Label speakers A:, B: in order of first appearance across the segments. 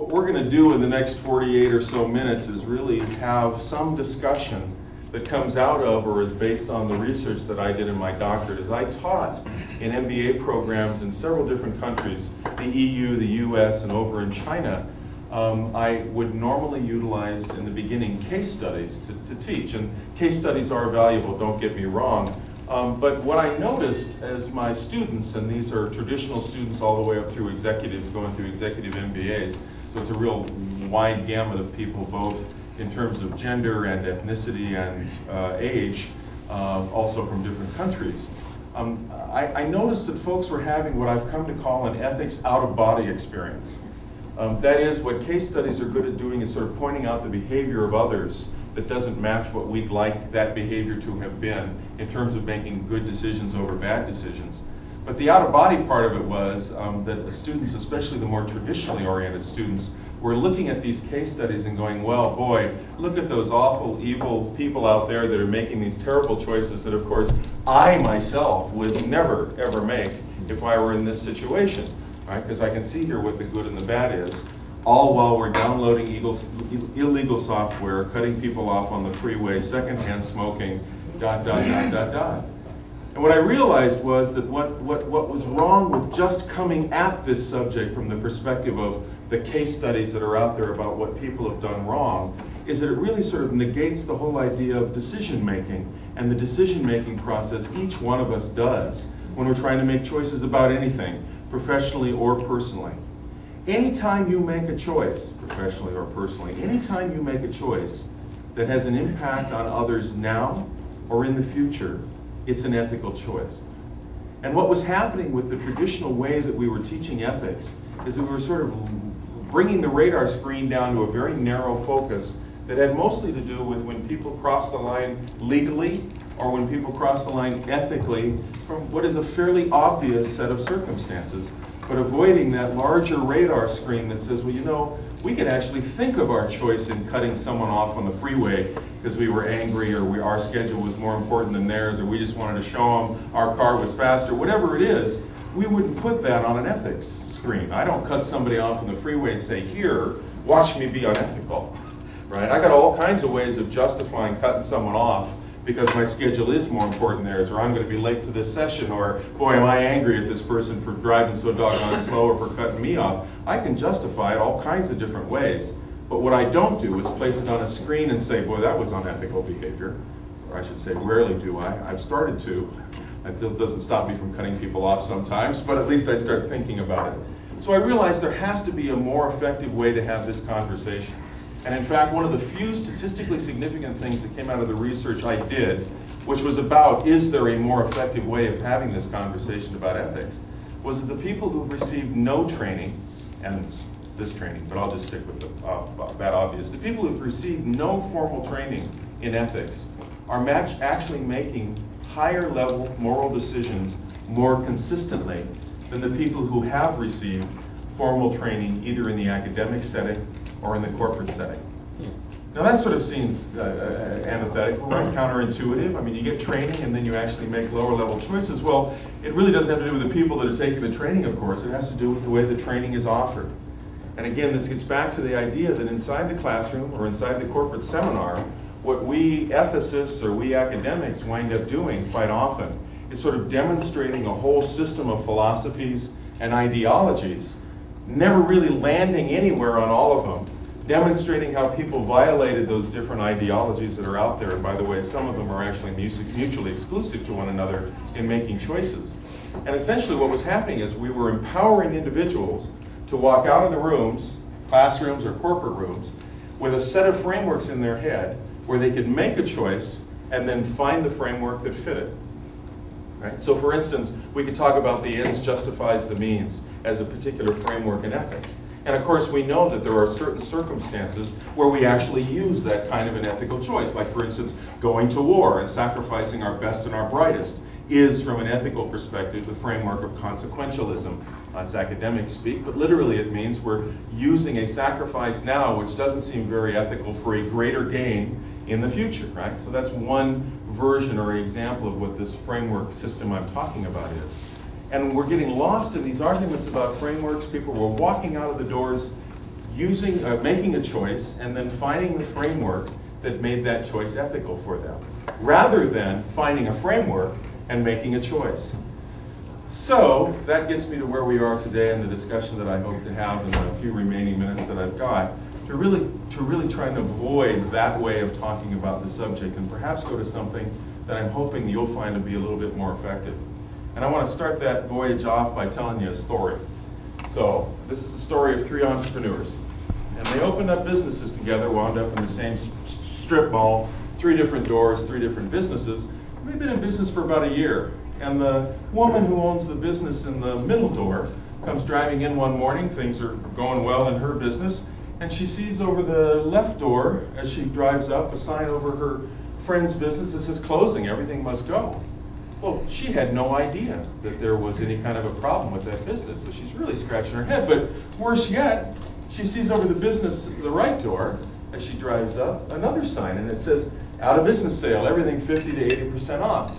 A: what we're going to do in the next 48 or so minutes is really have some discussion that comes out of or is based on the research that I did in my doctorate. As I taught in MBA programs in several different countries, the EU, the US, and over in China, I would normally utilize in the beginning case studies to teach. And case studies are valuable, don't get me wrong. But what I noticed as my students, and these are traditional students all the way up through executives going through executive MBAs, so it's a real wide gamut of people, both in terms of gender and ethnicity and age, also from different countries. I noticed that folks were having what I've come to call an ethics out-of-body experience. That is, what case studies are good at doing is sort of pointing out the behavior of others that doesn't match what we'd like that behavior to have been in terms of making good decisions over bad decisions. But the out-of-body part of it was that the students, especially the more traditionally oriented students, were looking at these case studies and going, well, boy, look at those awful, evil people out there that are making these terrible choices that, of course, I myself would never, ever make if I were in this situation, right? Because I can see here what the good and the bad is, all while we're downloading illegal software, cutting people off on the freeway, secondhand smoking, ... And what I realized was that what was wrong with just coming at this subject from the perspective of the case studies that are out there about what people have done wrong is that it really sort of negates the whole idea of decision making and the decision making process each one of us does when we're trying to make choices about anything, professionally or personally. Anytime you make a choice, professionally or personally, anytime you make a choice that has an impact on others now or in the future, it's an ethical choice. And what was happening with the traditional way that we were teaching ethics is that we were sort of bringing the radar screen down to a very narrow focus that had mostly to do with when people cross the line legally or when people cross the line ethically from what is a fairly obvious set of circumstances, but avoiding that larger radar screen that says, well, you know, we could actually think of our choice in cutting someone off on the freeway because we were angry or our schedule was more important than theirs or we just wanted to show them our car was faster, whatever it is, we wouldn't put that on an ethics screen. I don't cut somebody off on the freeway and say, here, watch me be unethical, right? I got all kinds of ways of justifying cutting someone off because my schedule is more important than theirs, or I'm going to be late to this session, or boy, am I angry at this person for driving so doggone slow or for cutting me off. I can justify it all kinds of different ways. But what I don't do is place it on a screen and say, boy, that was unethical behavior. Or I should say, rarely do I. I've started to. It doesn't stop me from cutting people off sometimes, but at least I start thinking about it. So I realized there has to be a more effective way to have this conversation. And in fact, one of the few statistically significant things that came out of the research I did, which was about, is there a more effective way of having this conversation about ethics, was that the people who received no training, and this training, but I'll just stick with that obvious, the people who've received no formal training in ethics are actually making higher level moral decisions more consistently than the people who have received formal training either in the academic setting or in the corporate setting. Now that sort of seems antithetical, right? Counterintuitive. I mean, you get training and then you actually make lower level choices. Well, it really doesn't have to do with the people that are taking the training, of course. It has to do with the way the training is offered. And again, this gets back to the idea that inside the classroom or inside the corporate seminar, what we ethicists or we academics wind up doing quite often is sort of demonstrating a whole system of philosophies and ideologies, never really landing anywhere on all of them, demonstrating how people violated those different ideologies that are out there. And by the way, some of them are actually mutually exclusive to one another in making choices. And essentially what was happening is we were empowering individuals to walk out of the rooms, classrooms or corporate rooms, with a set of frameworks in their head where they could make a choice and then find the framework that fit it. Right? So for instance, we could talk about the ends justifies the means as a particular framework in ethics. And of course we know that there are certain circumstances where we actually use that kind of an ethical choice. Like for instance, going to war and sacrificing our best and our brightest is, from an ethical perspective, the framework of consequentialism. That's academic speak, but literally it means we're using a sacrifice now which doesn't seem very ethical for a greater gain in the future, right? So that's one version or example of what this framework system I'm talking about is. And we're getting lost in these arguments about frameworks. People were walking out of the doors making a choice and then finding the framework that made that choice ethical for them, rather than finding a framework and making a choice. So that gets me to where we are today in the discussion that I hope to have in the few remaining minutes that I've got, to really try and avoid that way of talking about the subject and perhaps go to something that I'm hoping you'll find to be a little bit more effective. And I want to start that voyage off by telling you a story. So this is the story of 3 entrepreneurs. And they opened up businesses together, wound up in the same strip mall, 3 different doors, 3 different businesses. They've been in business for about a year. And the woman who owns the business in the middle door comes driving in one morning. Things are going well in her business. And she sees over the left door, as she drives up, a sign over her friend's business that says closing, everything must go. Well, she had no idea that there was any kind of a problem with that business, so she's really scratching her head. But worse yet, she sees over the business, the right door, as she drives up, another sign, and it says, out of business sale, everything 50 to 80% off.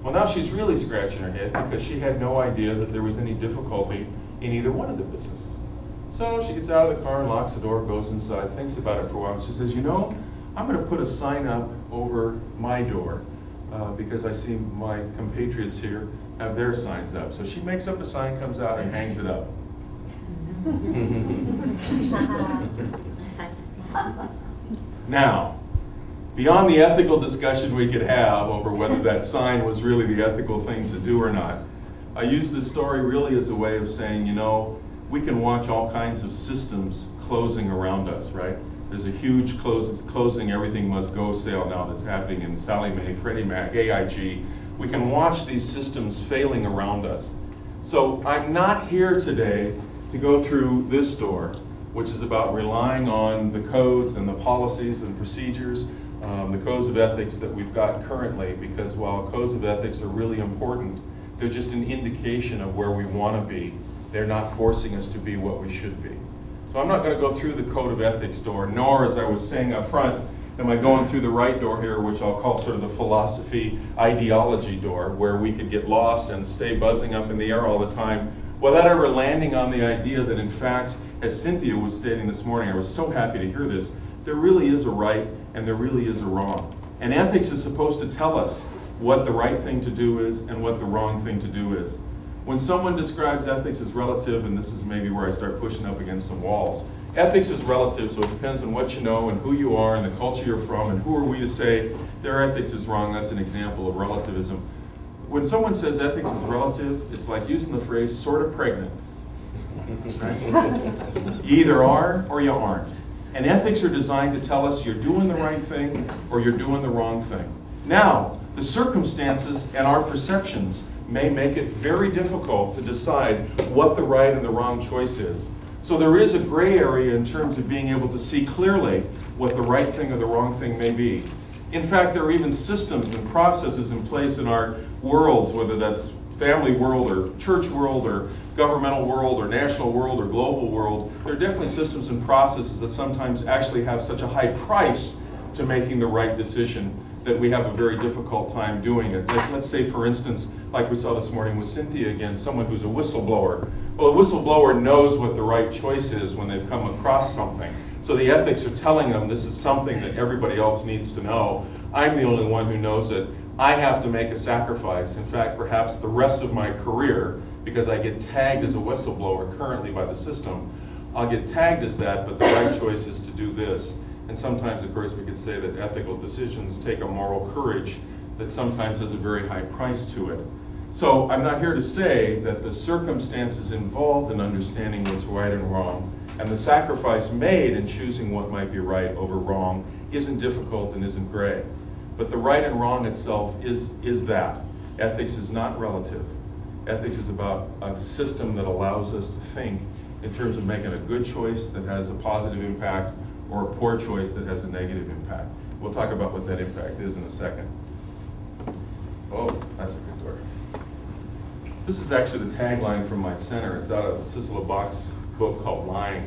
A: Well, now she's really scratching her head because she had no idea that there was any difficulty in either one of the businesses. So she gets out of the car and locks the door, goes inside, thinks about it for a while, and she says, you know, I'm going to put a sign up over my door because I see my compatriots here have their signs up. So she makes up a sign, comes out, and hangs it up. Now, beyond the ethical discussion we could have over whether that sign was really the ethical thing to do or not, I use this story really as a way of saying, you know, we can watch all kinds of systems closing around us, right? There's a huge closing everything must go sale now that's happening in Sallie Mae, Freddie Mac, AIG. We can watch these systems failing around us. So I'm not here today to go through this store, which is about relying on the codes and the policies and procedures, the codes of ethics that we've got currently, because while codes of ethics are really important, they're just an indication of where we want to be. They're not forcing us to be what we should be. So I'm not going to go through the code of ethics door, nor, as I was saying up front, am I going through the right door here, which I'll call sort of the philosophy ideology door, where we could get lost and stay buzzing up in the air all the time without ever landing on the idea that, in fact, as Cynthia was stating this morning, I was so happy to hear this, there really is a right and there really is a wrong. And ethics is supposed to tell us what the right thing to do is and what the wrong thing to do is. When someone describes ethics as relative, and this is maybe where I start pushing up against some walls, ethics is relative, so it depends on what you know and who you are and the culture you're from and who are we to say their ethics is wrong. That's an example of relativism. When someone says ethics is relative, it's like using the phrase sort of pregnant. Right? You either are or you aren't. And ethics are designed to tell us you're doing the right thing or you're doing the wrong thing. Now, the circumstances and our perceptions may make it very difficult to decide what the right and the wrong choice is. So there is a gray area in terms of being able to see clearly what the right thing or the wrong thing may be. In fact, there are even systems and processes in place in our worlds, whether that's family world or church world or governmental world or national world or global world. There are definitely systems and processes that sometimes actually have such a high price to making the right decision that we have a very difficult time doing it. Like, let's say, for instance, like we saw this morning with Cynthia again, someone who's a whistleblower. Well, a whistleblower knows what the right choice is when they've come across something. So the ethics are telling them this is something that everybody else needs to know. I'm the only one who knows it. I have to make a sacrifice. In fact, perhaps the rest of my career, because I get tagged as a whistleblower currently by the system, I'll get tagged as that, but the right choice is to do this. And sometimes, of course, we could say that ethical decisions take a moral courage that sometimes has a very high price to it. So I'm not here to say that the circumstances involved in understanding what's right and wrong and the sacrifice made in choosing what might be right over wrong isn't difficult and isn't gray. But the right and wrong itself is that. Ethics is not relative. Ethics is about a system that allows us to think in terms of making a good choice that has a positive impact or a poor choice that has a negative impact. We'll talk about what that impact is in a second. Oh, that's a good door. This is actually the tagline from my center. It's out of Cicely Bach's book called Lying,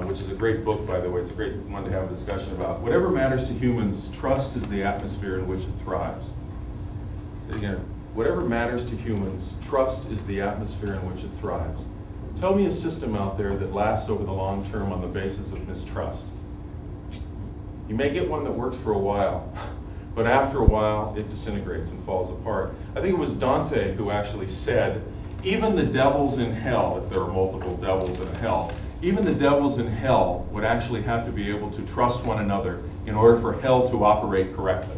A: which is a great book, by the way. It's a great one to have a discussion about. Whatever matters to humans, trust is the atmosphere in which it thrives. Again, whatever matters to humans, trust is the atmosphere in which it thrives. Tell me a system out there that lasts over the long term on the basis of mistrust. You may get one that works for a while, but after a while it disintegrates and falls apart. I think it was Dante who actually said, even the devils in hell, if there are multiple devils in hell, even the devils in hell would actually have to be able to trust one another in order for hell to operate correctly.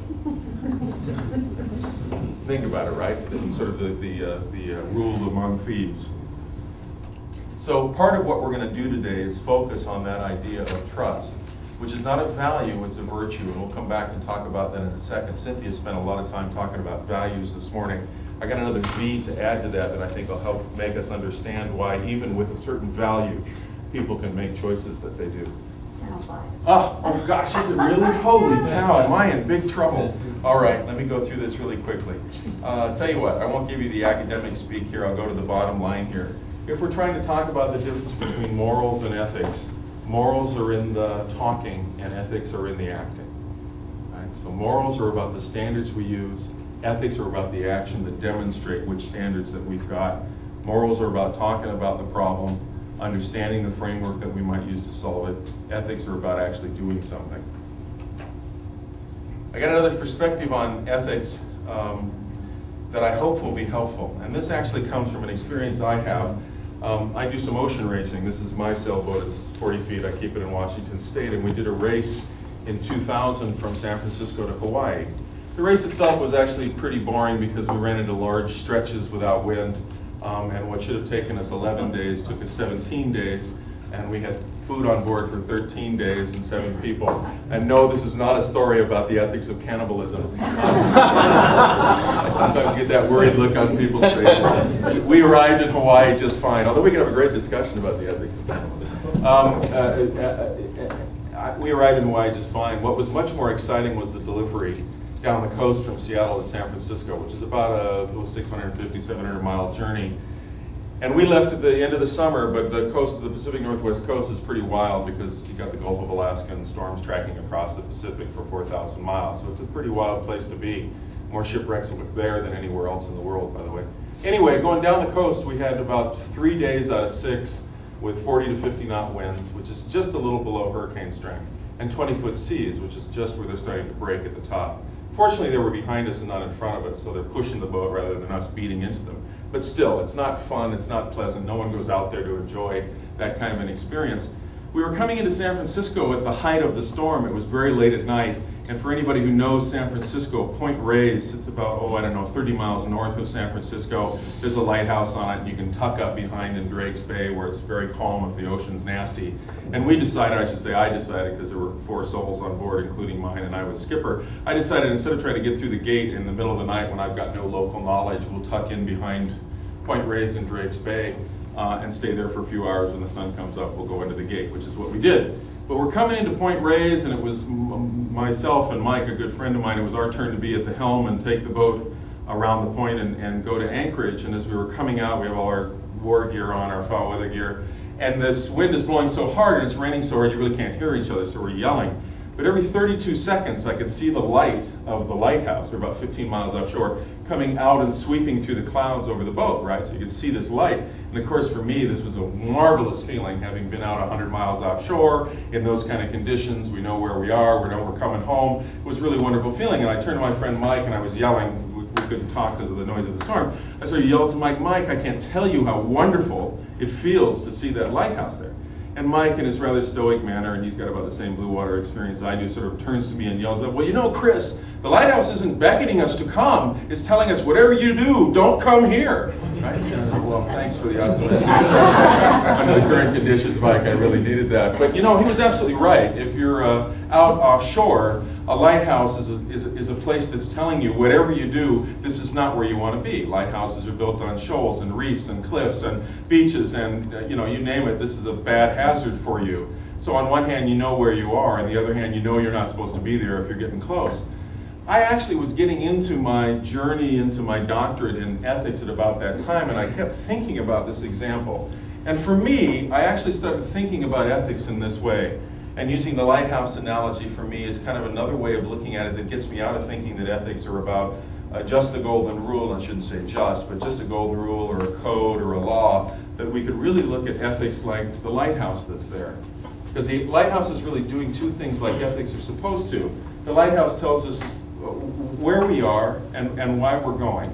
A: Think about it, right? It's sort of the rule among thieves. So part of what we're going to do today is focus on that idea of trust, which is not a value, it's a virtue, and we'll come back and talk about that in a second. Cynthia spent a lot of time talking about values this morning. I got another V to add to that I think will help make us understand why even with a certain value, people can make choices that they do. Oh gosh, is it really? Holy cow, am I in big trouble? All right, let me go through this really quickly. Tell you what, I won't give you the academic speak here, I'll go to the bottom line here. If we're trying to talk about the difference between morals and ethics, morals are in the talking and ethics are in the acting. Right? So morals are about the standards we use, ethics are about the action that demonstrate which standards that we've got. Morals are about talking about the problem, understanding the framework that we might use to solve it. Ethics are about actually doing something. I got another perspective on ethics that I hope will be helpful. And this actually comes from an experience I have. I do some ocean racing. This is my sailboat. It's 40 feet. I keep it in Washington State. And we did a race in 2000 from San Francisco to Hawaii. The race itself was actually pretty boring because we ran into large stretches without wind. And what should have taken us 11 days took us 17 days. And we had food on board for 13 days and 7 people. And no, this is not a story about the ethics of cannibalism. I sometimes get that worried look on people's faces. We arrived in Hawaii just fine, although we could have a great discussion about the ethics of cannibalism. We arrived in Hawaii just fine. What was much more exciting was the delivery down the coast from Seattle to San Francisco, which is about a 650, 700-mile journey. And we left at the end of the summer, but the coast of the Pacific Northwest coast is pretty wild because you got the Gulf of Alaska and storms tracking across the Pacific for 4,000 miles. So it's a pretty wild place to be. More shipwrecks there than anywhere else in the world, by the way. Anyway, going down the coast, we had about 3 days out of 6 with 40 to 50 knot winds, which is just a little below hurricane strength, and 20-foot seas, which is just where they're starting to break at the top. Fortunately, they were behind us and not in front of us, so they're pushing the boat rather than us beating into them. But still, it's not fun, it's not pleasant. No one goes out there to enjoy that kind of an experience. We were coming into San Francisco at the height of the storm. It was very late at night. And for anybody who knows San Francisco, Point Reyes sits about, 30 miles north of San Francisco. There's a lighthouse on it, and you can tuck up behind in Drake's Bay where it's very calm if the ocean's nasty. And I decided, because there were 4 souls on board, including mine, and I was skipper, I decided instead of trying to get through the gate in the middle of the night when I've got no local knowledge, we'll tuck in behind Point Reyes in Drake's Bay and stay there for a few hours. When the sun comes up, we'll go into the gate, which is what we did. But we're coming into Point Reyes, and it was myself and Mike, a good friend of mine. It was our turn to be at the helm and take the boat around the point and go to anchorage. And as we were coming out, we have all our war gear on, our foul weather gear. And this wind is blowing so hard and it's raining so hard you really can't hear each other, so we're yelling. But every 32 seconds I could see the light of the lighthouse, we're about 15 miles offshore, coming out and sweeping through the clouds over the boat, right? So you could see this light. And of course for me this was a marvelous feeling, having been out 100 miles offshore in those kind of conditions. We know where we are, we know we're coming home. It was a really wonderful feeling. And I turned to my friend Mike and I was yelling. We couldn't talk because of the noise of the storm. I sort of yelled to Mike, I can't tell you how wonderful it feels to see that lighthouse there. And Mike, in his rather stoic manner, and he's got about the same blue water experience I do, sort of turns to me and yells out, well, you know, Chris, the lighthouse isn't beckoning us to come. It's telling us, whatever you do, don't come here. Right? And I said, well, thanks for the optimistic assessment. Under the current conditions, Mike, I really needed that. But, you know, he was absolutely right. If you're out offshore, a lighthouse is a place that's telling you, whatever you do, this is not where you want to be. Lighthouses are built on shoals and reefs and cliffs and beaches and, you know, you name it, this is a bad hazard for you. So on one hand, you know where you are, and the other hand, you know you're not supposed to be there if you're getting close. I actually was getting into my journey into my doctorate in ethics at about that time, and I kept thinking about this example. And for me, I actually started thinking about ethics in this way. And using the lighthouse analogy for me is kind of another way of looking at it that gets me out of thinking that ethics are about just the golden rule. I shouldn't say just, but just a golden rule or a code or a law that we could really look at ethics like the lighthouse that's there. Because the lighthouse is really doing two things like ethics are supposed to. The lighthouse tells us where we are and why we're going.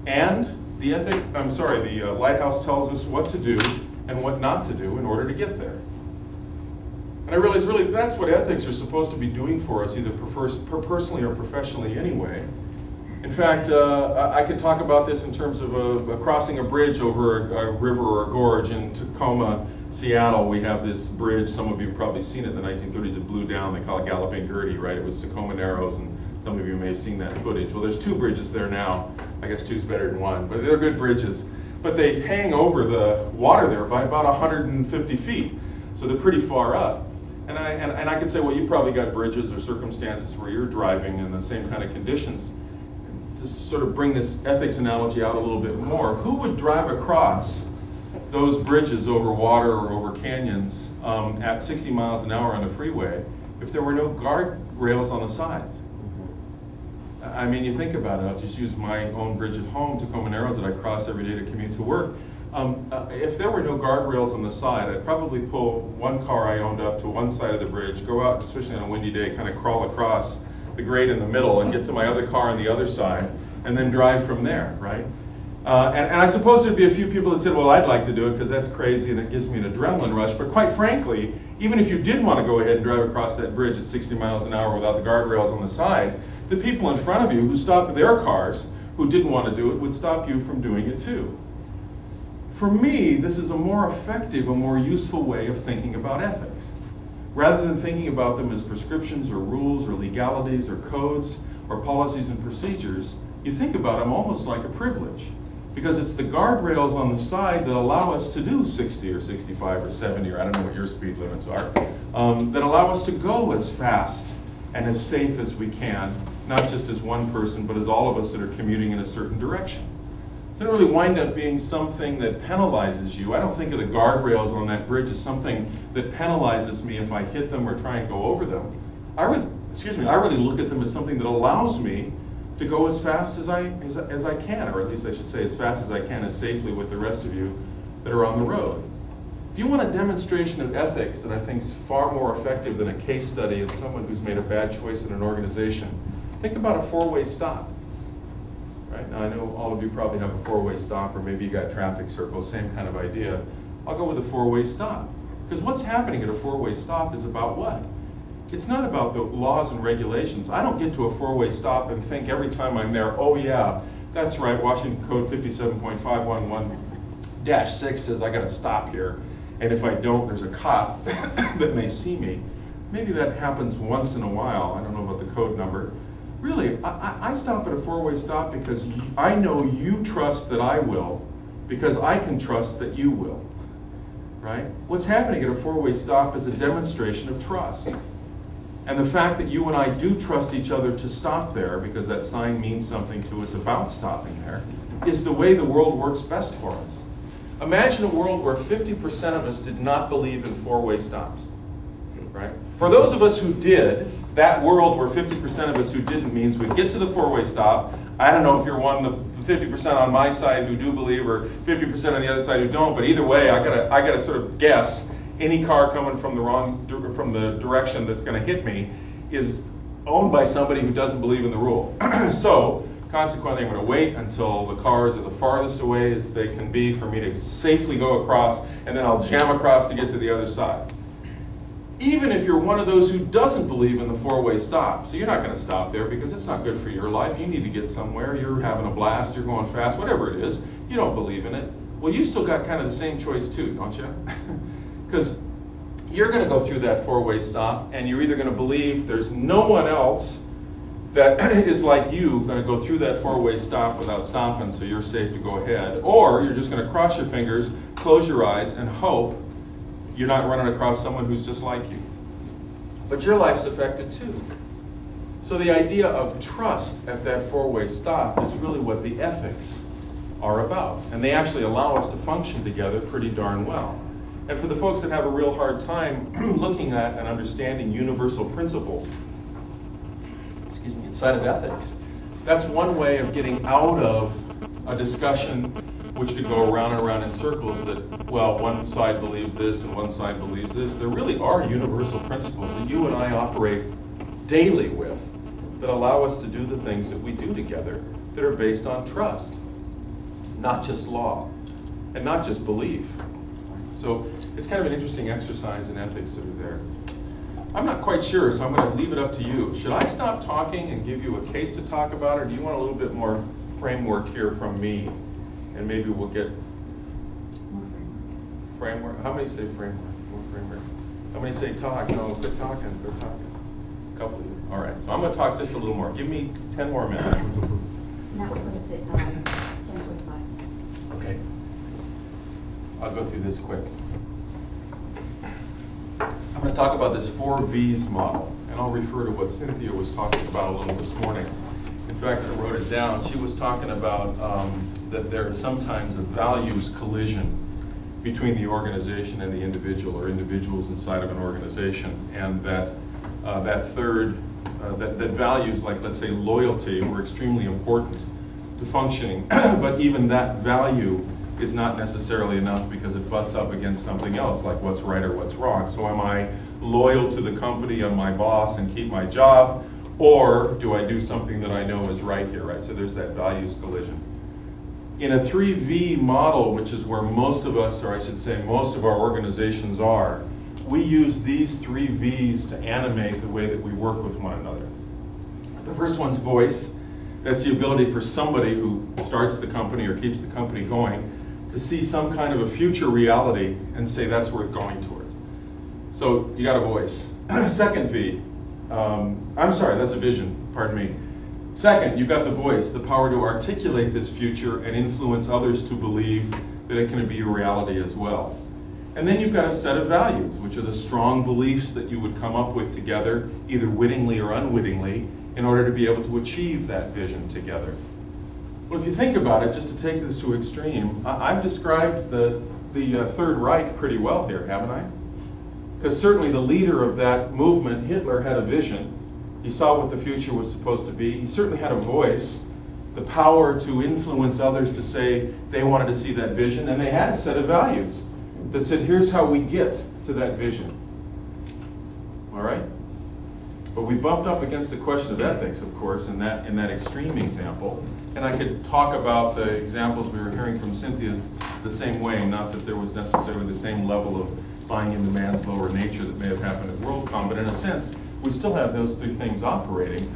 A: And the lighthouse tells us what to do and what not to do in order to get there. And I realize really that's what ethics are supposed to be doing for us, either personally or professionally anyway. In fact, I could talk about this in terms of crossing a bridge over a river or a gorge in Tacoma, Seattle. We have this bridge, some of you have probably seen it in the 1930s, it blew down, they call it Galloping Gertie, right? It was Tacoma Narrows, and some of you may have seen that footage. Well, there's two bridges there now. I guess two's better than one, but they're good bridges. But they hang over the water there by about 150 feet, so they're pretty far up. And I could say, well, you probably got bridges or circumstances where you're driving in the same kind of conditions. To sort of bring this ethics analogy out a little bit more, who would drive across those bridges over water or over canyons at 60 miles an hour on a freeway if there were no guardrails on the sides? I mean, you think about it. I'll just use my own bridge at home, Tacoma Narrows, that I cross every day to commute to work. If there were no guardrails on the side, I'd probably pull one car I owned up to one side of the bridge, go out, especially on a windy day, kind of crawl across the grade in the middle and get to my other car on the other side, and then drive from there, right? And I suppose there'd be a few people that said, well, I'd like to do it because that's crazy and it gives me an adrenaline rush. But quite frankly, even if you did want to go ahead and drive across that bridge at 60 miles an hour without the guardrails on the side, the people in front of you who stopped their cars, who didn't want to do it, would stop you from doing it too. For me, this is a more effective, a more useful way of thinking about ethics. Rather than thinking about them as prescriptions or rules or legalities or codes or policies and procedures, you think about them almost like a privilege. Because it's the guardrails on the side that allow us to do 60 or 65 or 70, or I don't know what your speed limits are, that allow us to go as fast and as safe as we can, not just as one person, but as all of us that are commuting in a certain direction. It doesn't really wind up being something that penalizes you. I don't think of the guardrails on that bridge as something that penalizes me if I hit them or try and go over them. I really look at them as something that allows me to go as fast as I can, or at least I should say as fast as I can, as safely with the rest of you that are on the road. If you want a demonstration of ethics that I think is far more effective than a case study of someone who's made a bad choice in an organization, think about a four-way stop. Right? Now I know all of you probably have a four-way stop, or maybe you got traffic circles, same kind of idea. I'll go with a four-way stop. Because what's happening at a four-way stop is about what? It's not about the laws and regulations. I don't get to a four-way stop and think every time I'm there, oh yeah, that's right, Washington Code 57.511-6 says I gotta stop here. And if I don't, there's a cop that may see me. Maybe that happens once in a while. I don't know about the code number. Really, I stop at a four-way stop because I know you trust that I will, because I can trust that you will, right? What's happening at a four-way stop is a demonstration of trust. And the fact that you and I do trust each other to stop there, because that sign means something to us about stopping there, is the way the world works best for us. Imagine a world where 50% of us did not believe in four-way stops, right? For those of us who did, that world where 50% of us who didn't means we'd get to the four-way stop. I don't know if you're one of the 50% on my side who do believe, or 50% on the other side who don't, but either way, I gotta sort of guess any car coming from the direction that's going to hit me is owned by somebody who doesn't believe in the rule. So, consequently, I'm going to wait until the cars are the farthest away as they can be for me to safely go across, and then I'll jam across to get to the other side. Even if you're one of those who doesn't believe in the four-way stop, so you're not going to stop there because it's not good for your life, you need to get somewhere, you're having a blast, you're going fast, whatever it is, you don't believe in it, well, you still got kind of the same choice too, don't you? Because you're going to go through that four-way stop, and you're either going to believe there's no one else that is like you going to go through that four-way stop without stopping, so you're safe to go ahead, or you're just going to cross your fingers, close your eyes, and hope you're not running across someone who's just like you. But your life's affected too. So the idea of trust at that four-way stop is really what the ethics are about, and they actually allow us to function together pretty darn well. And for the folks that have a real hard time looking at and understanding universal principles, inside of ethics, that's one way of getting out of a discussion which could go around and around in circles that, well, one side believes this and one side believes this. There really are universal principles that you and I operate daily with that allow us to do the things that we do together that are based on trust, not just law, and not just belief. So it's kind of an interesting exercise in ethics that are there. I'm not quite sure, so I'm going to leave it up to you. Should I stop talking and give you a case to talk about, or do you want a little bit more framework here from me? And maybe we'll get framework. How many say framework? More framework. How many say talk? No, quit talking. Quit talking. A couple of you. All right. So I'm going to talk just a little more. Give me 10 more minutes.
B: Now, what is it? 10:45.
A: Okay. I'll go through this quick. I'm going to talk about this 4 V's model, and I'll refer to what Cynthia was talking about a little this morning. In fact, I wrote it down. She was talking about that there is sometimes a values collision between the organization and the individual, or individuals inside of an organization, and that that values, like let's say loyalty, were extremely important to functioning, but even that value is not necessarily enough because it butts up against something else, like what's right or what's wrong. So am I loyal to the company and my boss and keep my job, or do I do something that I know is right here, right? So there's that values collision. In a 3V model, which is where most of us, or I should say most of our organizations are, we use these 3 V's to animate the way that we work with one another. The first one's voice. That's the ability for somebody who starts the company or keeps the company going to see some kind of a future reality and say that's worth going towards. So you got a voice. Second V, I'm sorry, that's a vision, pardon me. Second, you've got the voice, the power to articulate this future and influence others to believe that it can be a reality as well. And then you've got a set of values, which are the strong beliefs that you would come up with together, either wittingly or unwittingly, in order to be able to achieve that vision together. Well, if you think about it, just to take this to extreme, I've described the Third Reich pretty well here, haven't I? Because certainly the leader of that movement, Hitler, had a vision. He saw what the future was supposed to be. He certainly had a voice, the power to influence others to say they wanted to see that vision, and they had a set of values that said, here's how we get to that vision. All right? But we bumped up against the question of ethics, of course, in that extreme example. And I could talk about the examples we were hearing from Cynthia the same way, not that there was necessarily the same level of buying into man's lower nature that may have happened at WorldCom, but in a sense, we still have those 3 things operating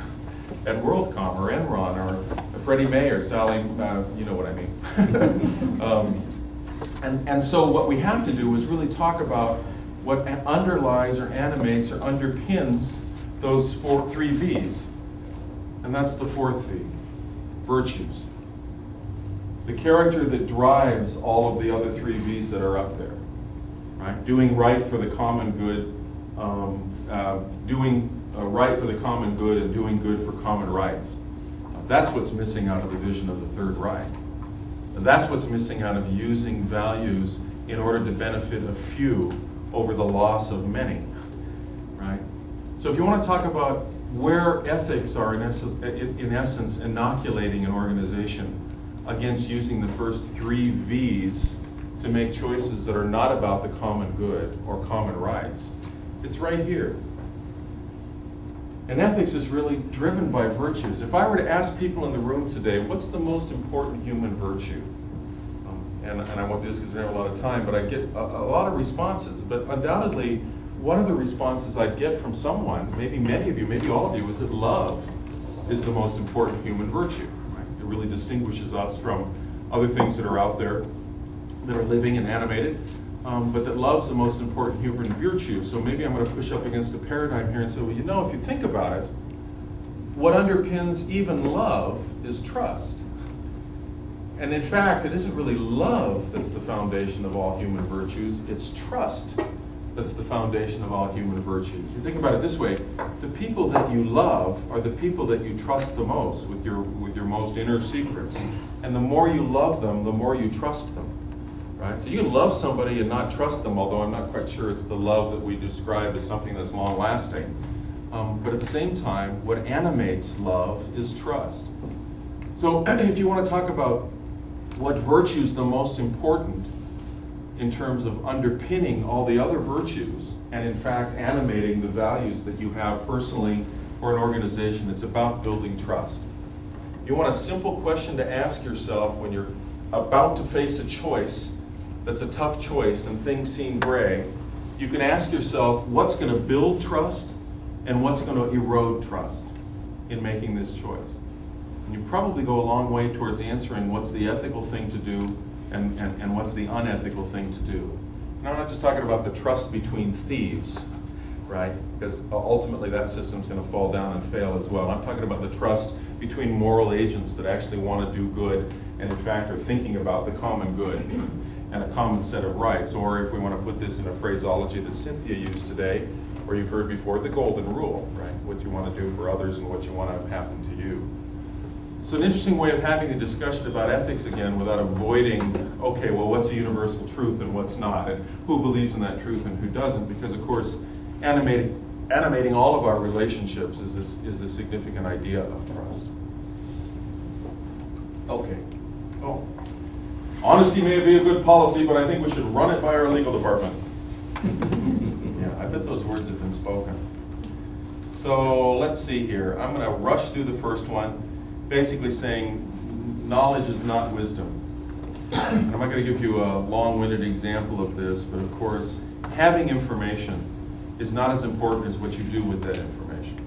A: at WorldCom or Enron or Freddie May or Sally, you know what I mean. And so what we have to do is really talk about what underlies or animates or underpins those 3 V's. And that's the 4th V, virtues. The character that drives all of the other 3 V's that are up there, right? Doing right for the common good, doing right for the common good and doing good for common rights. That's what's missing out of the vision of the Third Reich. And that's what's missing out of using values in order to benefit a few over the loss of many, right? So if you want to talk about where ethics are in essence inoculating an organization against using the first 3 V's to make choices that are not about the common good or common rights, it's right here. And ethics is really driven by virtues. If I were to ask people in the room today, what's the most important human virtue? And I won't do this because we don't have a lot of time, but I get a lot of responses. But undoubtedly, one of the responses I get from someone, maybe many of you, maybe all of you, is that love is the most important human virtue. Right? It really distinguishes us from other things that are out there that are living and animated, but that love's the most important human virtue. So maybe I'm going to push up against a paradigm here and say, well, you know, if you think about it, what underpins even love is trust. And in fact, it isn't really love that's the foundation of all human virtues, it's trust that's the foundation of all human virtues. You think about it this way, the people that you love are the people that you trust the most with your most inner secrets. And the more you love them, the more you trust them. Right? So you can love somebody and not trust them, although I'm not quite sure it's the love that we describe as something that's long-lasting. But at the same time, what animates love is trust. So if you want to talk about what virtue is the most important in terms of underpinning all the other virtues and in fact animating the values that you have personally or an organization. It's about building trust. You want a simple question to ask yourself when you're about to face a choice that's a tough choice and things seem gray. You can ask yourself what's going to build trust and what's going to erode trust in making this choice. And you probably go a long way towards answering what's the ethical thing to do and what's the unethical thing to do. And I'm not just talking about the trust between thieves, right? Because ultimately that system's going to fall down and fail as well. I'm talking about the trust between moral agents that actually want to do good and in fact are thinking about the common good and a common set of rights. Or if we want to put this in a phraseology that Cynthia used today, or you've heard before, the golden rule, right? What you want to do for others and what you want to have happen to you. It's an interesting way of having a discussion about ethics again without avoiding, okay, well, what's a universal truth and what's not, and who believes in that truth and who doesn't, because of course, animating all of our relationships is the significant idea of trust. Okay. Oh. Honesty may be a good policy, but I think we should run it by our legal department. Yeah, I bet those words have been spoken. So let's see here. I'm going to rush through the first one, basically saying knowledge is not wisdom. And I'm not going to give you a long-winded example of this, but of course, having information is not as important as what you do with that information.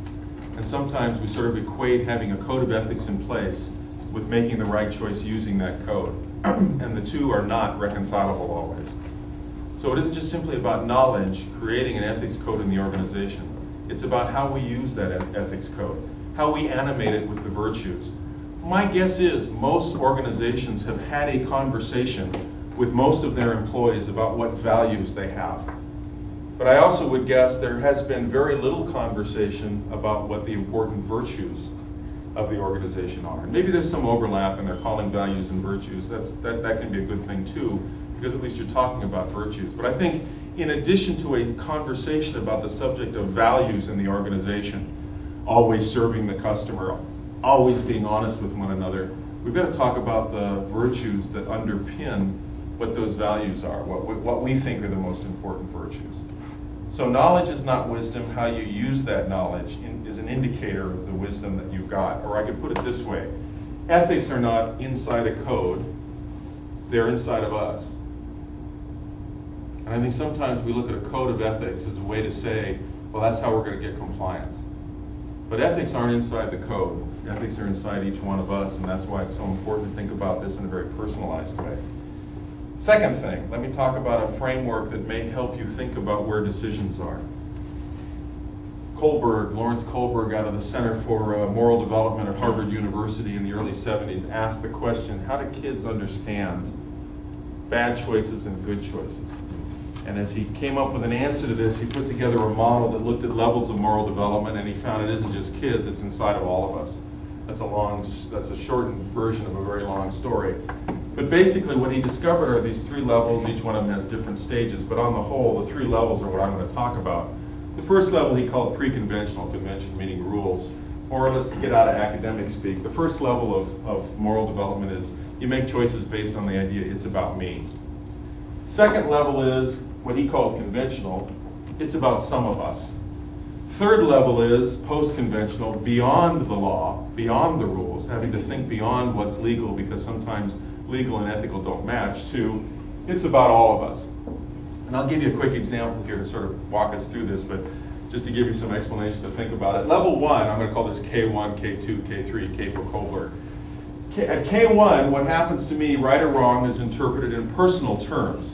A: And sometimes we sort of equate having a code of ethics in place with making the right choice using that code. And the two are not reconcilable always. So it isn't just simply about knowledge, creating an ethics code in the organization. It's about how we use that ethics code, how we animate it with the virtues. My guess is most organizations have had a conversation with most of their employees about what values they have. But I also would guess there has been very little conversation about what the important virtues of the organization are. And maybe there's some overlap and they're calling values and virtues. That can be a good thing too, because at least you're talking about virtues. But I think in addition to a conversation about the subject of values in the organization, always serving the customer, always being honest with one another, we've got to talk about the virtues that underpin what those values are, what we think are the most important virtues. So knowledge is not wisdom. How you use that knowledge is an indicator of the wisdom that you've got. Or I could put it this way. Ethics are not inside a code. They're inside of us. And I think sometimes we look at a code of ethics as a way to say, well, that's how we're going to get compliance. But ethics aren't inside the code. Ethics are inside each one of us, and that's why it's so important to think about this in a very personalized way. Second thing, let me talk about a framework that may help you think about where decisions are. Lawrence Kohlberg, out of the Center for Moral Development at Harvard University in the early 70s, asked the question, how do kids understand bad choices and good choices? And as he came up with an answer to this, he put together a model that looked at levels of moral development, and he found it isn't just kids, it's inside of all of us. That's a shortened version of a very long story. But basically what he discovered are these three levels. Each one of them has different stages, but on the whole, the three levels are what I'm going to talk about. The first level he called pre-conventional, convention meaning rules, or let's get out of academic speak. The first level of moral development is you make choices based on the idea it's about me. Second level is what he called conventional. It's about some of us. Third level is post-conventional, beyond the law, beyond the rules, having to think beyond what's legal because sometimes legal and ethical don't match, to it's about all of us. And I'll give you a quick example here to sort of walk us through this, but just to give you some explanation to think about it. Level 1, I'm going to call this K1, K2, K3, K for Kohlberg. At K1, what happens to me, right or wrong, is interpreted in personal terms,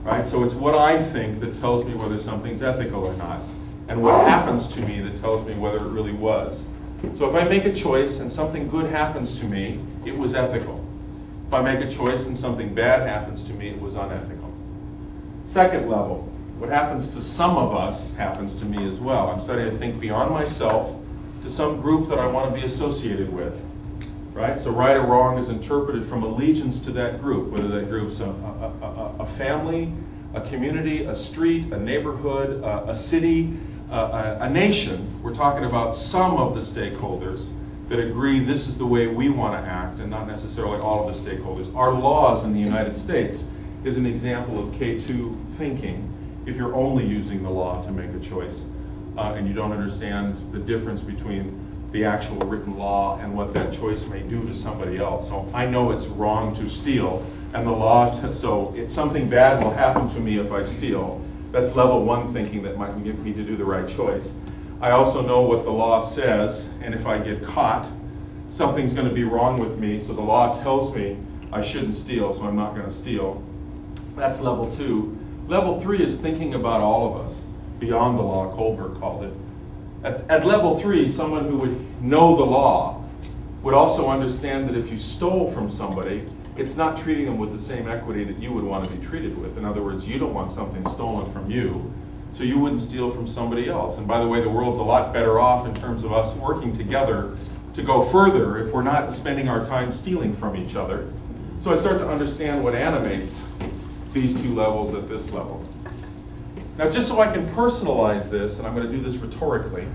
A: right? So it's what I think that tells me whether something's ethical or not, and what happens to me that tells me whether it really was. So if I make a choice and something good happens to me, it was ethical. If I make a choice and something bad happens to me, it was unethical. Second level, what happens to some of us happens to me as well. I'm starting to think beyond myself to some group that I want to be associated with, right? So right or wrong is interpreted from allegiance to that group, whether that group's a family, a community, a street, a neighborhood, a city, a nation. We're talking about some of the stakeholders that agree this is the way we want to act, and not necessarily all of the stakeholders. Our laws in the United States is an example of K2 thinking if you're only using the law to make a choice and you don't understand the difference between the actual written law and what that choice may do to somebody else. So I know it's wrong to steal, and the law, so if something bad will happen to me if I steal. That's level 1 thinking that might get me to do the right choice. I also know what the law says, and if I get caught, something's going to be wrong with me, so the law tells me I shouldn't steal, so I'm not going to steal. That's level 2. Level 3 is thinking about all of us, beyond the law, Gilbert called it. At level 3, someone who would know the law would also understand that if you stole from somebody, it's not treating them with the same equity that you would want to be treated with. In other words, you don't want something stolen from you, so you wouldn't steal from somebody else. And by the way, the world's a lot better off in terms of us working together to go further if we're not spending our time stealing from each other. So I start to understand what animates these 2 levels at this level. Now, just so I can personalize this, and I'm going to do this rhetorically,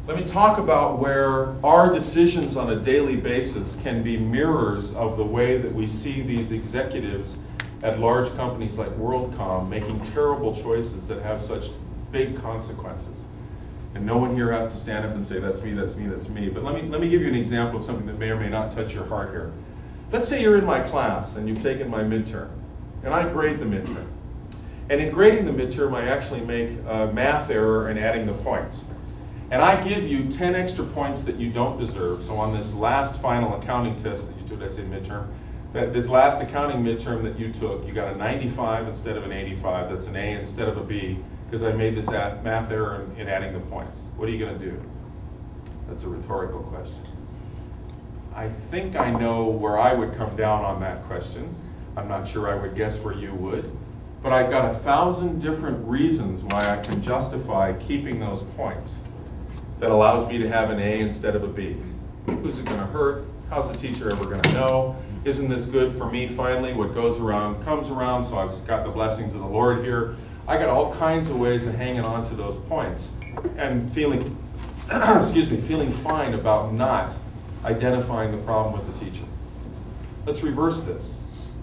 A: let me talk about where our decisions on a daily basis can be mirrors of the way that we see these executives at large companies like WorldCom making terrible choices that have such big consequences. And no one here has to stand up and say, that's me, that's me, that's me. But let me give you an example of something that may or may not touch your heart here. Let's say you're in my class and you've taken my midterm, and I grade the midterm. And in grading the midterm, I actually make a math error in adding the points. And I give you 10 extra points that you don't deserve. So on this last final accounting test that you took, I say midterm, this last accounting midterm that you took, you got a 95 instead of an 85. That's an A instead of a B, because I made this math error in adding the points. What are you going to do? That's a rhetorical question. I think I know where I would come down on that question. I'm not sure I would guess where you would. But I've got 1,000 different reasons why I can justify keeping those points that allows me to have an A instead of a B. Who's it going to hurt? How's the teacher ever going to know? Isn't this good for me finally? What goes around comes around, so I've got the blessings of the Lord here. I got all kinds of ways of hanging on to those points and feeling, feeling fine about not identifying the problem with the teacher. Let's reverse this.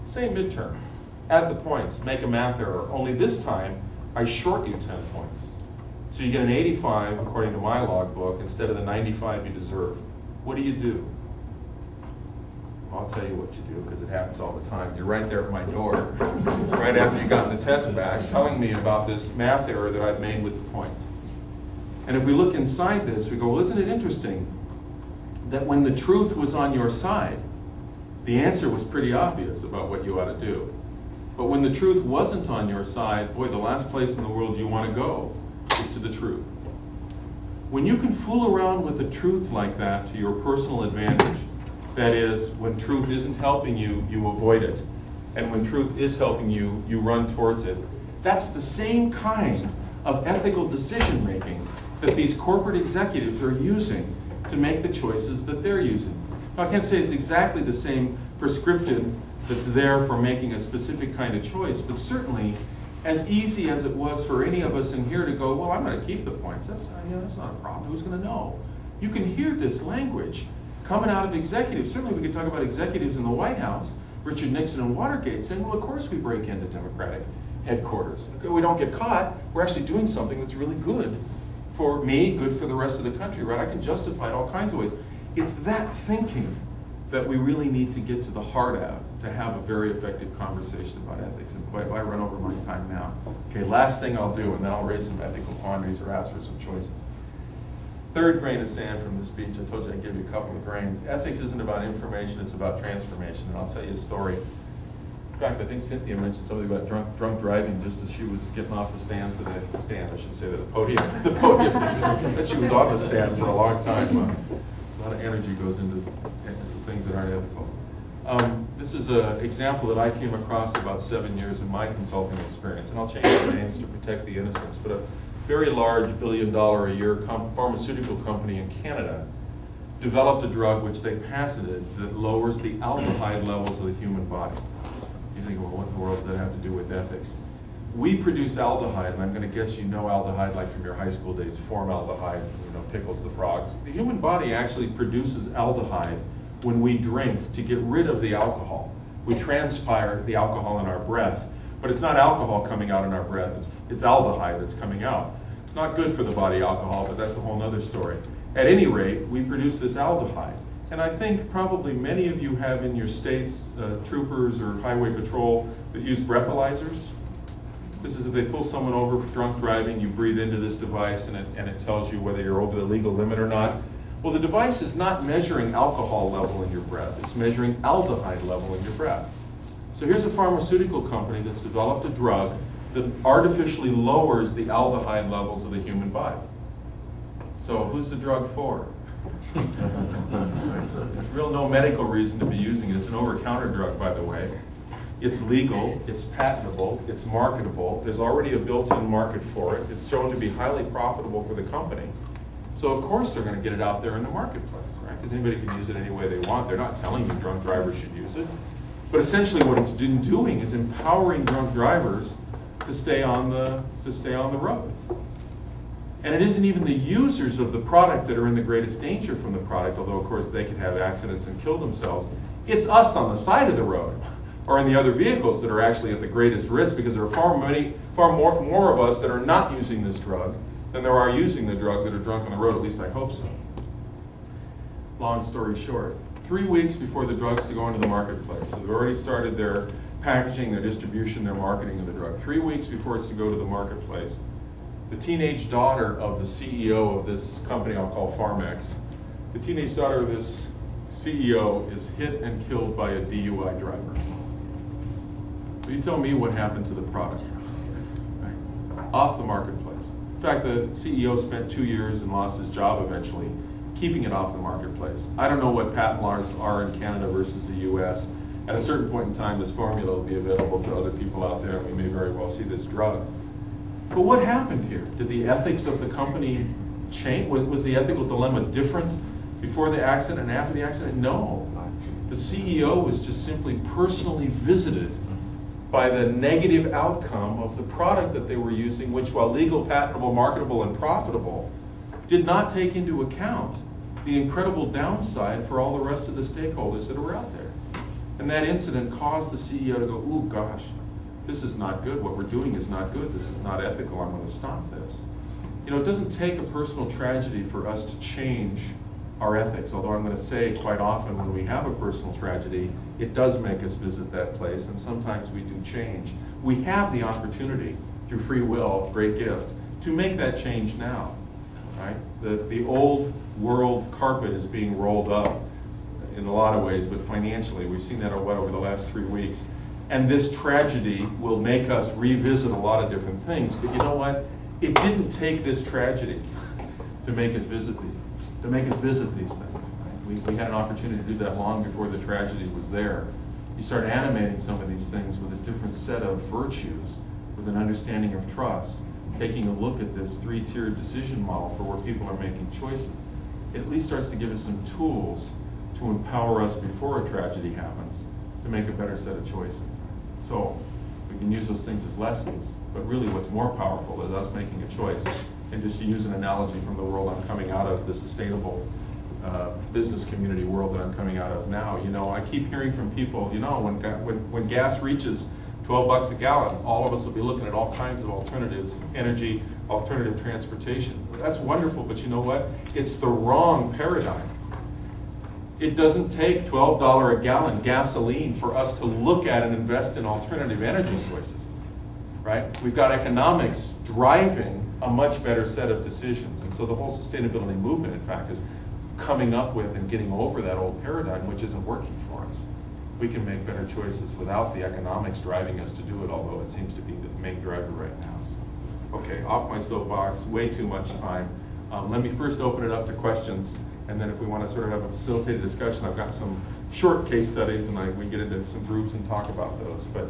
A: Same midterm. Add the points, make a math error. Only this time, I short you 10 points. So you get an 85, according to my logbook, instead of the 95 you deserve. What do you do? I'll tell you what you do, because it happens all the time. You're right there at my door, right after you got the test back, telling me about this math error that I've made with the points. And if we look inside this, we go, well, isn't it interesting that when the truth was on your side, the answer was pretty obvious about what you ought to do. But when the truth wasn't on your side, boy, the last place in the world you want to go is to the truth. When you can fool around with the truth like that to your personal advantage, that is, when truth isn't helping you, you avoid it. And when truth is helping you, you run towards it. That's the same kind of ethical decision making that these corporate executives are using to make the choices that they're using. Now, I can't say it's exactly the same prescriptive that's there for making a specific kind of choice, but certainly as easy as it was for any of us in here to go, well, I'm going to keep the points. That's not a problem. Who's going to know? You can hear this language coming out of executives. Certainly we could talk about executives in the White House, Richard Nixon and Watergate, saying, well, of course we break into Democratic headquarters. Okay, we don't get caught. We're actually doing something that's really good for me, good for the rest of the country, right? I can justify it all kinds of ways. It's that thinking that we really need to get to the heart of to have a very effective conversation about ethics. And boy, I run over my time now. Okay, last thing I'll do, and then I'll raise some ethical quandaries or ask for some choices. Third grain of sand from the speech. I told you I'd give you a couple of grains. Ethics isn't about information, it's about transformation. And I'll tell you a story. In fact, I think Cynthia mentioned something about drunk driving just as she was getting off the stand to the stand. I should say that the podium. The podium. That she was on the stand for a long time. A lot of energy goes into things that aren't ethical. This is an example that I came across about 7 years in my consulting experience, and I'll change the names to protect the innocents, but a very large $1 billion a year pharmaceutical company in Canada developed a drug which they patented that lowers the aldehyde levels of the human body. You think, well, what in the world does that have to do with ethics? we produce aldehyde, and I'm going to guess you know aldehyde like from your high school days, formaldehyde, pickles the frogs. The human body actually produces aldehyde when we drink to get rid of the alcohol. We transpire the alcohol in our breath, but it's not alcohol coming out in our breath, it's aldehyde that's coming out. It's not good for the body, alcohol, but that's a whole other story. At any rate, we produce this aldehyde. And I think probably many of you have in your states troopers or highway patrol that use breathalyzers. This is if they pull someone over for drunk driving, you breathe into this device and it tells you whether you're over the legal limit or not. Well, the device is not measuring alcohol level in your breath. It's measuring aldehyde level in your breath. So here's a pharmaceutical company that's developed a drug that artificially lowers the aldehyde levels of the human body. So who's the drug for? There's real no medical reason to be using it. It's an over-the-counter drug, by the way. It's legal, it's patentable, it's marketable. There's already a built-in market for it. It's shown to be highly profitable for the company. So of course they're going to get it out there in the marketplace, right? Because anybody can use it any way they want. They're not telling you drunk drivers should use it. But essentially what it's doing is empowering drunk drivers to stay on the road. And it isn't even the users of the product that are in the greatest danger from the product, although of course they could have accidents and kill themselves. It's us on the side of the road or in the other vehicles that are actually at the greatest risk, because there are far more of us that are not using this drug than there are using the drug that are drunk on the road. At least I hope so. Long story short, 3 weeks before the drug's to go into the marketplace, so they've already started their packaging, their distribution, their marketing of the drug. 3 weeks before it's to go to the marketplace, the teenage daughter of the CEO of this company I'll call Pharmex, the teenage daughter of this CEO is hit and killed by a DUI driver. So you tell me what happened to the product. Right? Off the marketplace. In fact, the CEO spent 2 years and lost his job eventually, keeping it off the marketplace. I don't know what patent laws are in Canada versus the US. At a certain point in time, this formula will be available to other people out there, and we may very well see this drug. But what happened here? Did the ethics of the company change? Was the ethical dilemma different before the accident and after the accident? No. The CEO was just simply personally visited by the negative outcome of the product that they were using, which, while legal, patentable, marketable, and profitable, did not take into account the incredible downside for all the rest of the stakeholders that were out there. And that incident caused the CEO to go, ooh, gosh, this is not good. What we're doing is not good. This is not ethical. I'm going to stop this. You know, it doesn't take a personal tragedy for us to change our ethics, although I'm going to say quite often when we have a personal tragedy, it does make us visit that place, and sometimes we do change. We have the opportunity, through free will, great gift, to make that change now. Right? The old world carpet is being rolled up in a lot of ways, but financially, we've seen that over the last 3 weeks. And this tragedy will make us revisit a lot of different things. But you know what? It didn't take this tragedy to make us visit these things. Right? We had an opportunity to do that long before the tragedy was there. You start animating some of these things with a different set of virtues, with an understanding of trust, taking a look at this 3-tiered decision model for where people are making choices. It at least starts to give us some tools to empower us before a tragedy happens to make a better set of choices. So we can use those things as lessons, but really what's more powerful is us making a choice. And just to use an analogy from the world I'm coming out of, the sustainable business community world that I'm coming out of now, you know, I keep hearing from people, you know, when gas reaches 12 bucks a gallon, all of us will be looking at all kinds of alternatives, energy, alternative transportation. That's wonderful, but you know what? It's the wrong paradigm. It doesn't take $12 a gallon gasoline for us to look at and invest in alternative energy sources, right? We've got economics driving a much better set of decisions. And so the whole sustainability movement, in fact, is coming up with and getting over that old paradigm, which isn't working for us. We can make better choices without the economics driving us to do it, although it seems to be the main driver right now. So, okay, off my soapbox, way too much time. Let me first open it up to questions, and then if we want to sort of have a facilitated discussion, I've got some short case studies, and we can get into some groups and talk about those. But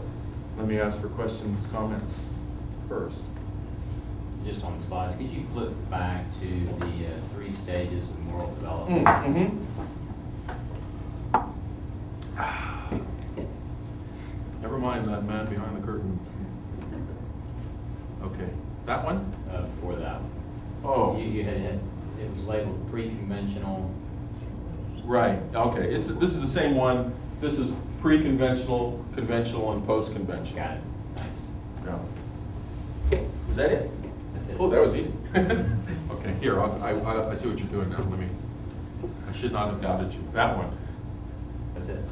A: let me ask for questions, comments first.
C: Just on the slides, could you flip back to the 3 stages of moral development?
A: Never mind that man behind the curtain. That one?
C: Before that one.
A: Oh.
C: You had, it was labeled pre-conventional.
A: Right, okay. This is the same one. This is pre-conventional, conventional, and post-conventional.
C: Got it. Thanks.
A: Yeah. Is that it?
C: That's it.
A: Oh, that was easy. Okay, here, I see what you're doing now. I should not have doubted you. That one.
C: That's it.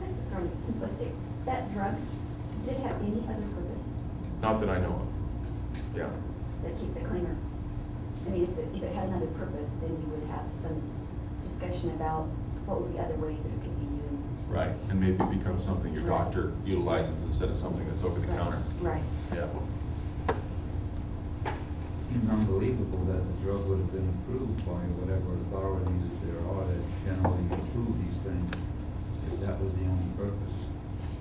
B: This is very simplistic. That drug, did it have any other purpose
A: Not that I know of. Yeah.
B: that keeps it cleaner? I mean, if it had another purpose, then you would have some discussion about what would be other ways that it could be used.
A: Right, and maybe it becomes something your doctor utilizes instead of something that's over the counter.
B: Right.
A: Yeah.
D: Seems unbelievable that the drug would have been approved by whatever authorities there are that generally approve these things, if that was the only purpose.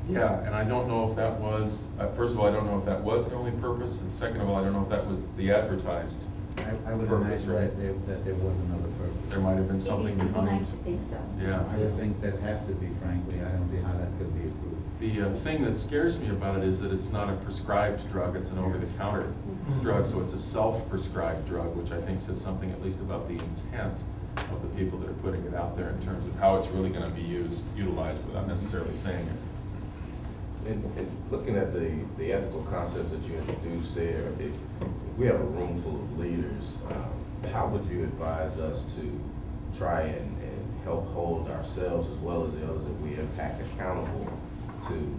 A: Yeah, and I don't know if that was, first of all, I don't know if that was the only purpose, and second of all, I don't know if that was the advertised.
D: I would
A: Purpose,
D: imagine
A: right.
D: that there was another purpose.
A: There might have been something
B: It'd be
A: behind.
B: nice to think so.
A: Yeah.
D: I would think that have to be, frankly. I don't see how that could be approved.
A: The thing that scares me about it is that it's not a prescribed drug, it's an over-the-counter drug, so it's a self-prescribed drug, which I think says something at least about the intent of the people that are putting it out there in terms of how it's really going to be utilized without necessarily saying it.
E: And looking at the ethical concepts that you introduced there, if we have a room full of leaders, how would you advise us to try and help hold ourselves as well as the others that we impact accountable to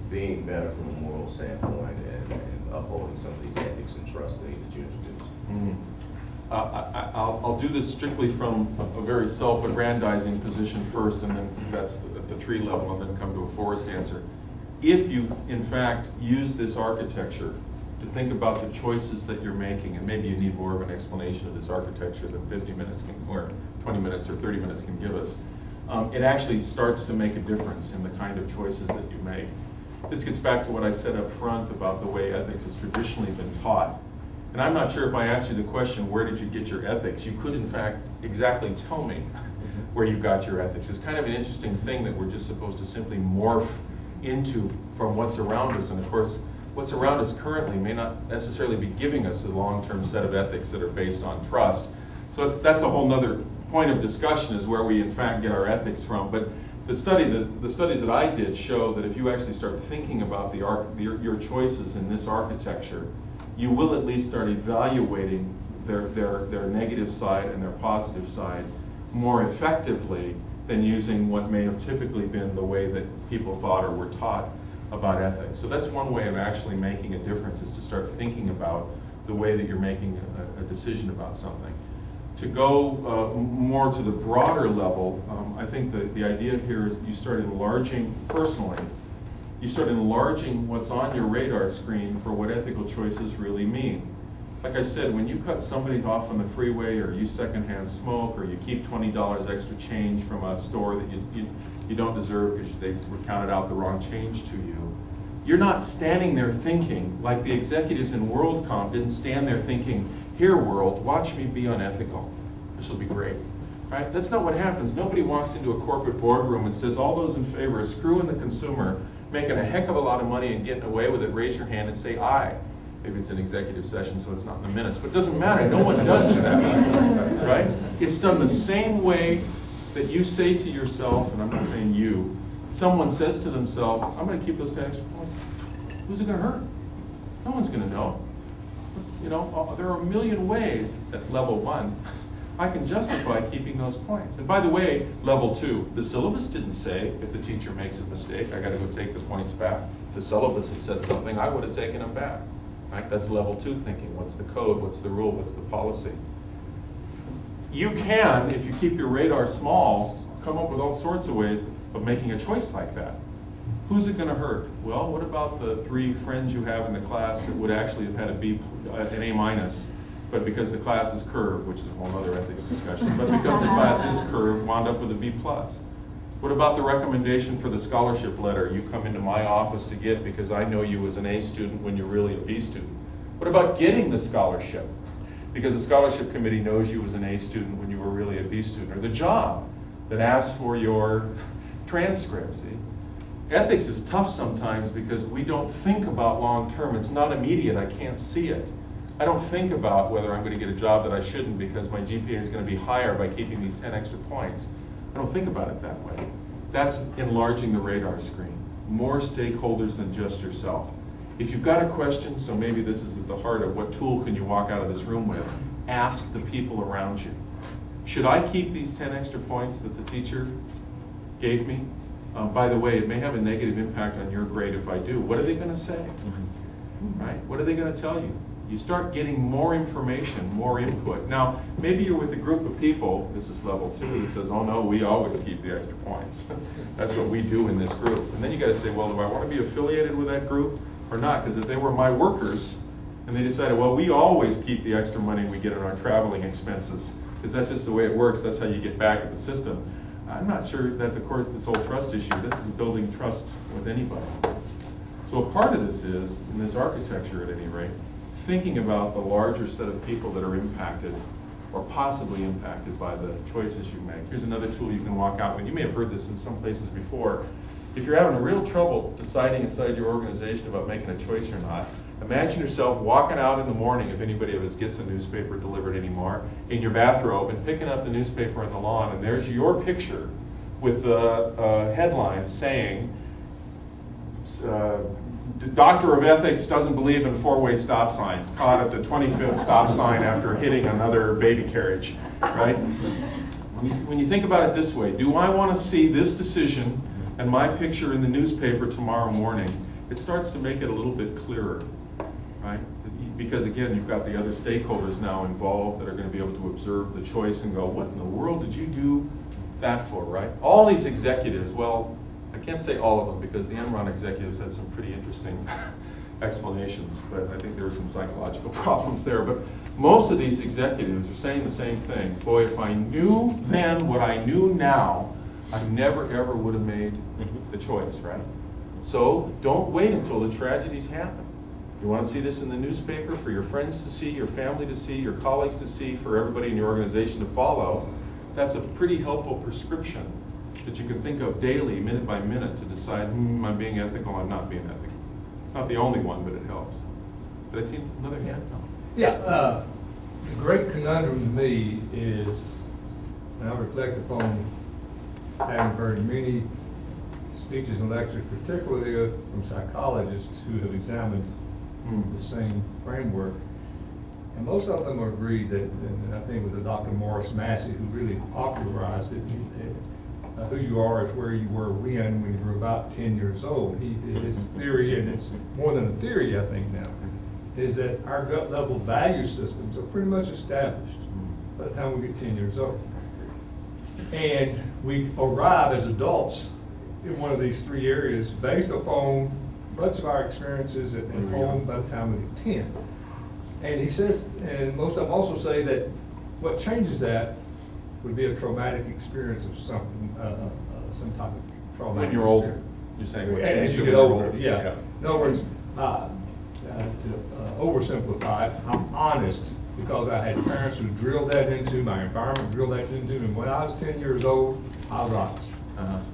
E: being better from a moral standpoint and upholding some of these ethics and trust things that you introduced?
A: I'll do this strictly from a very self-aggrandizing position first, and then that's at the tree level, and then come to a forest answer. If you, in fact, use this architecture to think about the choices that you're making, and maybe you need more of an explanation of this architecture than 50 minutes can, or 20 minutes or 30 minutes can give us, it actually starts to make a difference in the kind of choices that you make. This gets back to what I said up front about the way ethics has traditionally been taught. And I'm not sure if I asked you the question, where did you get your ethics? You could, in fact, exactly tell me where you got your ethics. It's kind of an interesting thing that we're just supposed to simply morph into from what's around us. And of course, what's around us currently may not necessarily be giving us a long-term set of ethics that are based on trust. So that's a whole nother point of discussion, is where we in fact get our ethics from. But the studies that I did show that if you actually start thinking about your choices in this architecture, you will at least start evaluating their negative side and their positive side more effectively than using what may have typically been the way that people thought or were taught about ethics. So that's one way of actually making a difference, is to start thinking about the way that you're making a decision about something. To go more to the broader level, I think the idea here is that you start enlarging, personally, you start enlarging what's on your radar screen for what ethical choices really mean. Like I said, when you cut somebody off on the freeway, or you secondhand smoke, or you keep $20 extra change from a store that you don't deserve because they counted out the wrong change to you, you're not standing there thinking, like the executives in WorldCom didn't stand there thinking, here world, watch me be unethical. This will be great. Right? That's not what happens. Nobody walks into a corporate boardroom and says, all those in favor of screwing the consumer, making a heck of a lot of money and getting away with it, raise your hand and say aye. Maybe it's an executive session, so it's not in the minutes, but it doesn't matter. No one does it that way, right? It's done the same way that you say to yourself, and I'm not saying you, someone says to themselves, I'm going to keep those 10 extra points. Who's it going to hurt? No one's going to know. You know, there are a million ways at level 1 I can justify keeping those points. And by the way, level 2, the syllabus didn't say if the teacher makes a mistake, I got to go take the points back. If the syllabus had said something, I would have taken them back. Right? That's level 2 thinking. What's the code? What's the rule? What's the policy? You can, if you keep your radar small, come up with all sorts of ways of making a choice like that. Who's it going to hurt? Well, what about the 3 friends you have in the class that would actually have had an A-, but because the class is curved, which is a whole other ethics discussion, but because the class is curved, wound up with a B+. What about the recommendation for the scholarship letter you come into my office to get because I know you as an A student when you're really a B student? What about getting the scholarship because the scholarship committee knows you as an A student when you were really a B student? Or the job that asks for your transcript, see? ethics is tough sometimes because we don't think about long-term. It's not immediate. I can't see it. I don't think about whether I'm going to get a job that I shouldn't because my GPA is going to be higher by keeping these 10 extra points. I don't think about it that way. That's enlarging the radar screen. More stakeholders than just yourself. If you've got a question, so maybe this is at the heart of what tool can you walk out of this room with, ask the people around you. Should I keep these 10 extra points that the teacher gave me? By the way, it may have a negative impact on your grade if I do. What are they going to say? Right? What are they going to tell you? You start getting more information, more input. Now, maybe you're with a group of people, this is level 2, that says, oh no, we always keep the extra points. That's what we do in this group. And then you got to say, well, do I want to be affiliated with that group or not? Because if they were my workers and they decided, well, we always keep the extra money we get in our traveling expenses, because that's just the way it works, that's how you get back at the system. I'm not sure that's, of course, this whole trust issue. This is building trust with anybody. So a part of this is, in this architecture at any rate, thinking about the larger set of people that are impacted or possibly impacted by the choices you make. Here's another tool you can walk out with. You may have heard this in some places before. If you're having real trouble deciding inside your organization about making a choice or not, imagine yourself walking out in the morning, if anybody of us gets a newspaper delivered anymore, in your bathrobe and picking up the newspaper on the lawn, and there's your picture with the headline saying, the doctor of ethics doesn't believe in four-way stop signs, caught at the 25th stop sign after hitting another baby carriage, right? When you think about it this way, do I want to see this decision and my picture in the newspaper tomorrow morning? It starts to make it a little bit clearer, right? Because again, you've got the other stakeholders now involved that are going to be able to observe the choice and go, what in the world did you do that for, right? All these executives, well, I can't say all of them because the Enron executives had some pretty interesting explanations, but I think there were some psychological problems there. But most of these executives are saying the same thing. Boy, if I knew then what I knew now, I never ever would have made the choice, right? So don't wait until the tragedies happen. You want to see this in the newspaper for your friends to see, your family to see, your colleagues to see, for everybody in your organization to follow. That's a pretty helpful prescription that you can think of daily, minute by minute, to decide, I'm being ethical, I'm not being ethical. It's not the only one, but it helps. Did I see another hand?
F: Yeah, the great conundrum to me is, and I reflect upon having heard many speeches and lectures, particularly from psychologists who have examined the same framework, and most of them agreed that, and I think it was Dr. Morris Massey who really popularized it, who you are is where you were when you were about 10 years old. His theory, and it's more than a theory I think now, is that our gut level value systems are pretty much established by the time we get 10 years old. And we arrive as adults in one of these three areas based upon much of our experiences at home by the time we get 10. And he says, and most of them also say that what changes that would be a traumatic experience of something, some type of traumatic
A: When you're older,
F: experience.
A: you're saying what
F: As
A: changes
F: you
A: when
F: get
A: you're
F: older, yeah. In other words, to oversimplify it, I'm honest because I had parents who drilled that into my environment, drilled that into me. And when I was 10 years old, I was honest.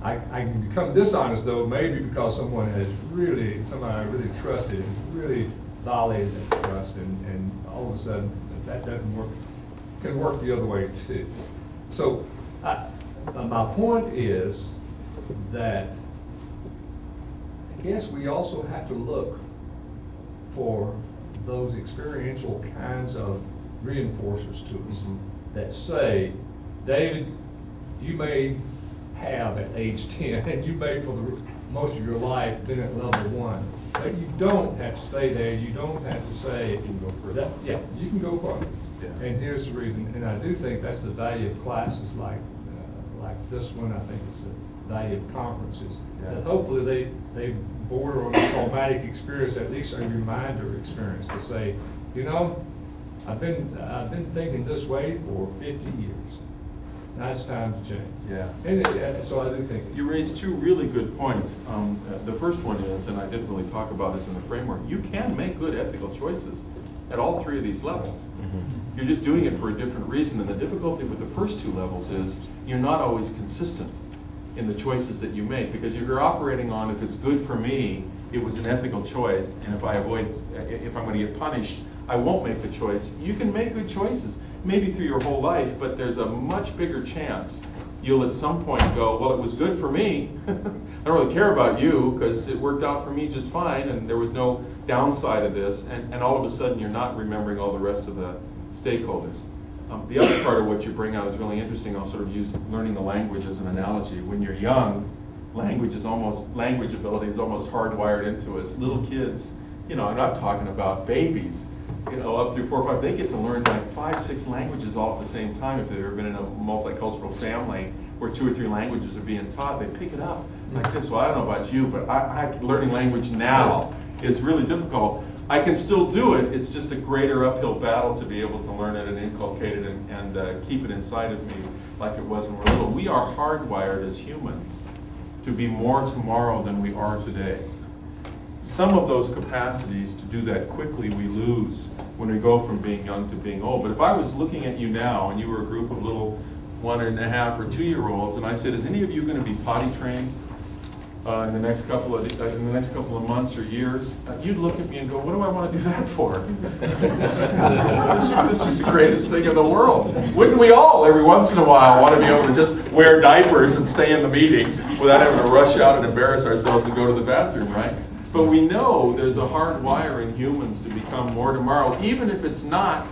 F: I can become dishonest though, maybe because somebody I really trusted has really violated that trust, and all of a sudden that doesn't work. It can work the other way too. So my point is that I guess we also have to look for those experiential kinds of reinforcers to us that say, David, you may have at age 10, and you may for the most of your life been at level 1, but you don't have to stay there. You don't have to say,
A: You can go further.
F: yeah, you can go further.
A: Yeah.
F: And here's the reason, and I do think that's the value of classes like this one. I think it's the value of conferences.
A: Yeah.
F: That hopefully they border on a traumatic experience, at least a reminder experience to say, you know, I've been thinking this way for 50 years. Now it's time to change.
A: Yeah.
F: And so I do think
A: You raised two really good points. The first one is, and I didn't really talk about this in the framework, you can make good ethical choices at all three of these levels. You're just doing it for a different reason, and the difficulty with the first two levels is you're not always consistent. in the choices that you make. Because if you're operating on, if it's good for me, it was an ethical choice, and if I'm going to get punished, I won't make the choice. You can make good choices, maybe through your whole life, but there's a much bigger chance you'll at some point go, well, it was good for me. I don't really care about you because it worked out for me just fine, and there was no downside of this, and all of a sudden you're not remembering all the rest of the stakeholders. The other part of what you bring out is really interesting. I'll sort of use learning the language as an analogy. When you're young, language ability is almost hardwired into us. Little kids, I'm not talking about babies, up through 4 or 5, they get to learn like 5, 6 languages all at the same time. If they've ever been in a multicultural family where 2 or 3 languages are being taught, they pick it up like this. Well, I don't know about you, but learning language now is really difficult. I can still do it. It's just a greater uphill battle to be able to learn it and inculcate it and keep it inside of me like it was when we were little. We are hardwired as humans to be more tomorrow than we are today. Some of those capacities to do that quickly we lose when we go from being young to being old. But if I was looking at you now and you were a group of little 1.5 or 2-year-olds, and I said, "Is any of you going to be potty trained in the next couple of months or years?" You'd look at me and go, "What do I want to do that for?" This is the greatest thing in the world. Wouldn't we all, every once in a while, want to be able to just wear diapers and stay in the meeting without having to rush out and embarrass ourselves and go to the bathroom, right? But we know there's a hard wire in humans to become more tomorrow, even if it's not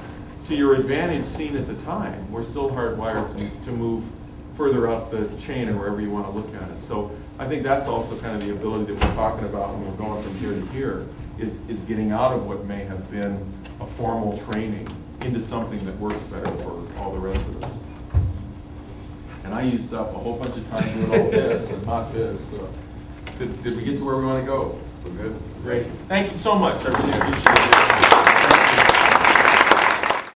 A: to your advantage seen at the time. We're still hardwired to move further up the chain or wherever you want to look at it. So I think that's also kind of the ability that we're talking about when we're going from here to here, is getting out of what may have been a formal training into something that works better for all the rest of us. And I used up a whole bunch of time doing all this and not this. So did we get to where we want to go? We're good? Great. Thank you so much. I really appreciate it.